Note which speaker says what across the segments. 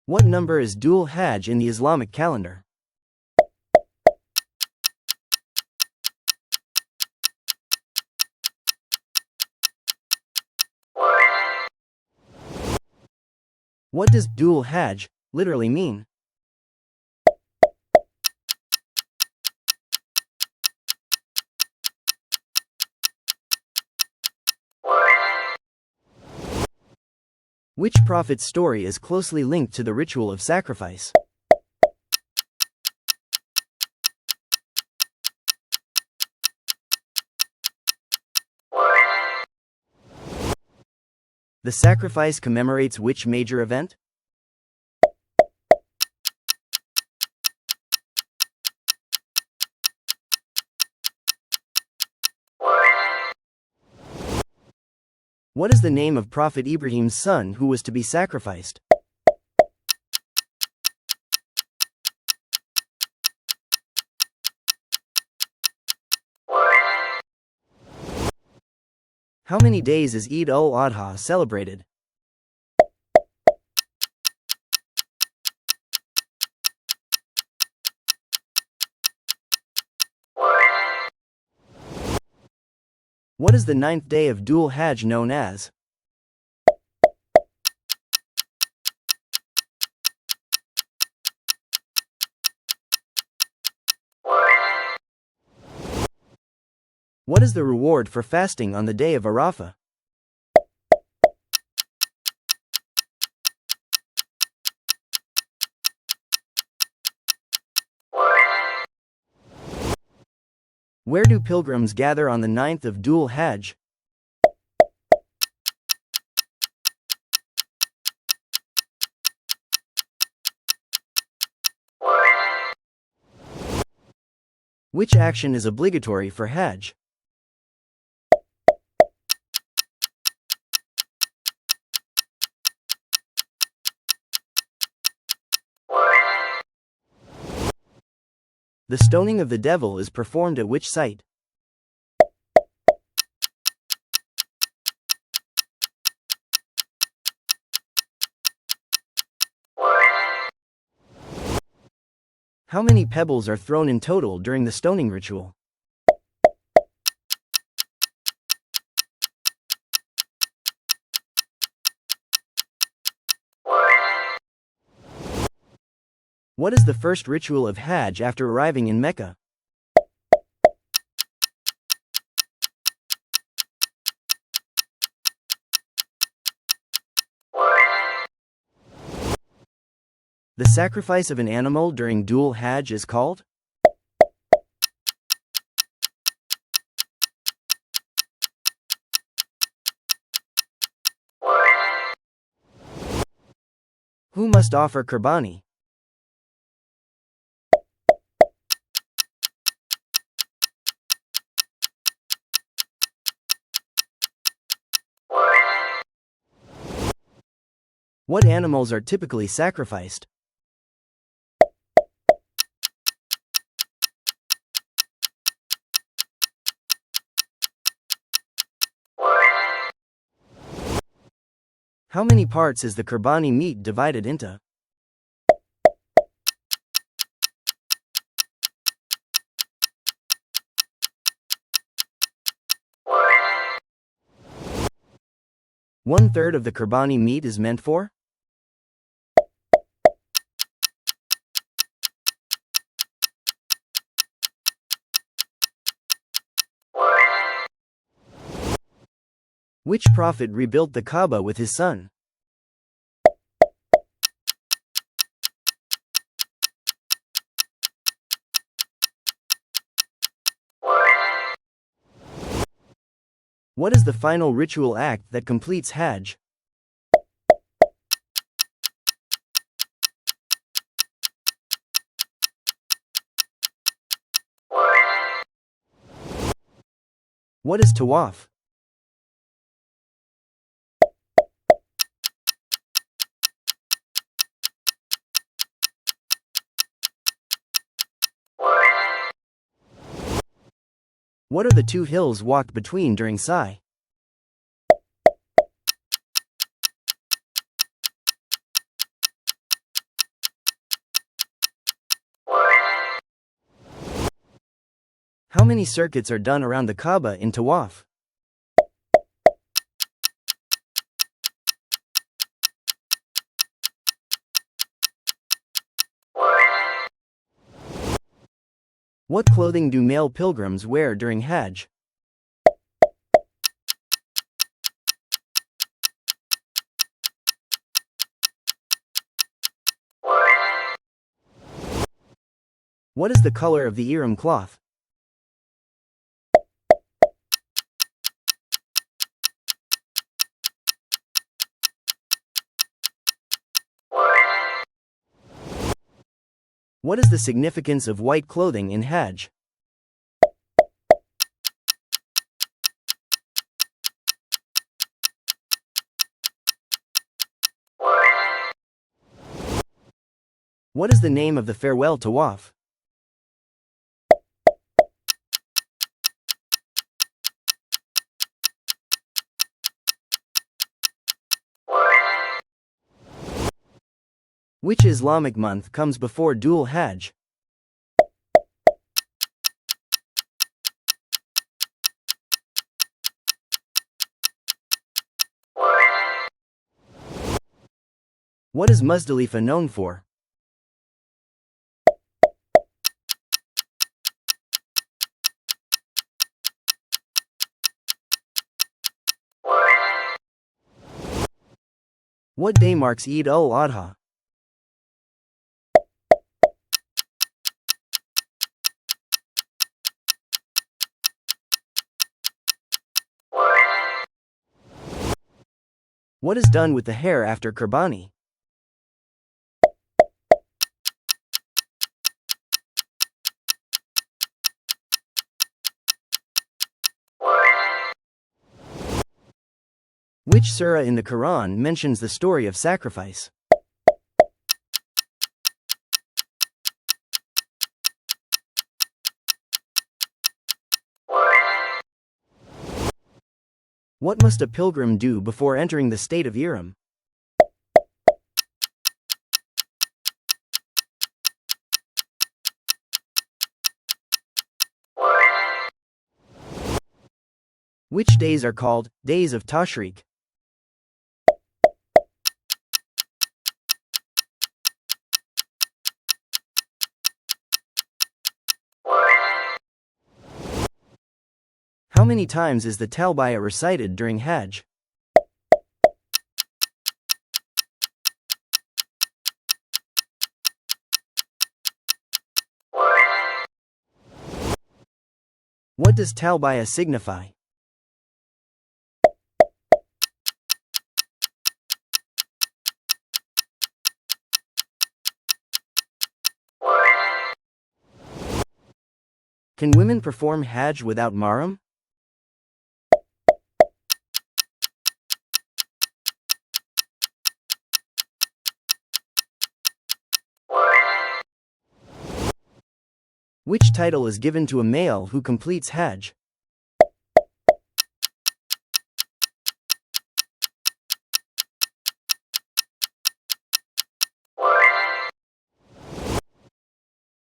Speaker 1: What number is Dhul-Hajj in the Islamic calendar? What does Dhul-Hajj literally mean? Which prophet's story is closely linked to the ritual of sacrifice? The sacrifice commemorates which major event? What is the name of Prophet Ibrahim's son who was to be sacrificed? How many days is Eid al-Adha celebrated? What is the 9th day of Dhul-Hajj known as? What is the reward for fasting on the day of Arafah? Where do pilgrims gather on the 9th of Dhul-Hajj? Which action is obligatory for Hajj? The stoning of the devil is performed at which site? How many pebbles are thrown in total during the stoning ritual? What is the first ritual of Hajj after arriving in Mecca? The sacrifice of an animal during Dhul-Hajj is called? Who must offer Qurbani? What animals are typically sacrificed? How many parts is the Qurbani meat divided into? One-third of the Qurbani meat is meant for? Which prophet rebuilt the Kaaba with his son? What is the final ritual act that completes Hajj? What is Tawaf? What are the two hills walked between during Sa'i? How many circuits are done around the Kaaba in Tawaf? What clothing do male pilgrims wear during Hajj? What is the color of the ihram cloth? What is the significance of white clothing in Hajj? What is the name of the farewell Tawaf? Which Islamic month comes before Dhul-Hajj? What is Muzdalifah known for? What day marks Eid al-Adha? What is done with the hair after Qurbani? Which surah in the Quran mentions the story of sacrifice? What must a pilgrim do before entering the state of ihram? Which days are called days of Tashriq? How many times is the Talbiyah recited during Hajj? What does Talbiyah signify? Can women perform Hajj without mahram? Which title is given to a male who completes Hajj?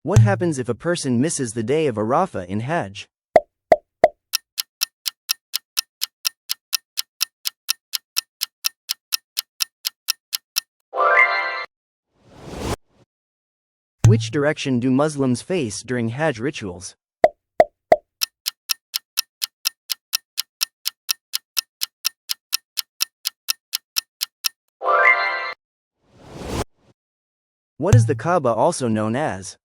Speaker 1: What happens if a person misses the day of Arafah in Hajj? Which direction do Muslims face during Hajj rituals? What is the Kaaba also known as?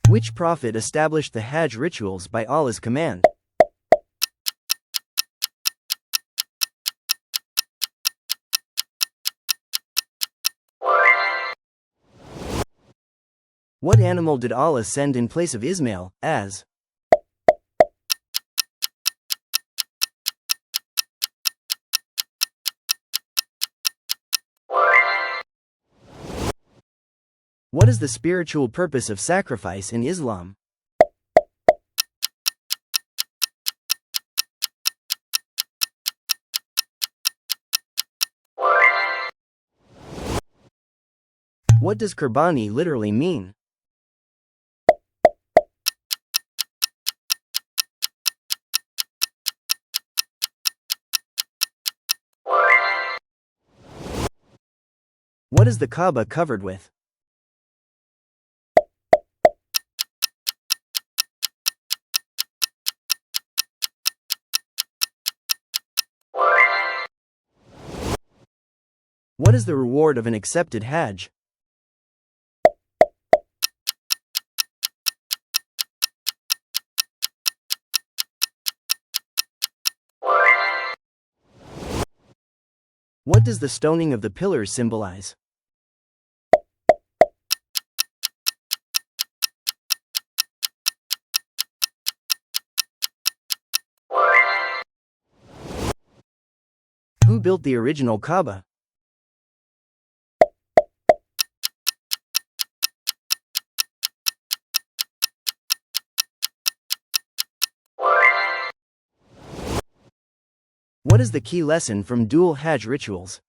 Speaker 1: Which prophet established the Hajj rituals by Allah's command? What animal did Allah send in place of Ismail, as? What is the spiritual purpose of sacrifice in Islam? What does Qurbani literally mean? What is the Kaaba covered with? What is the reward of an accepted Hajj? What does the stoning of the pillars symbolize? Who built the original Kaaba? What is the key lesson from Dhul-Hajj rituals?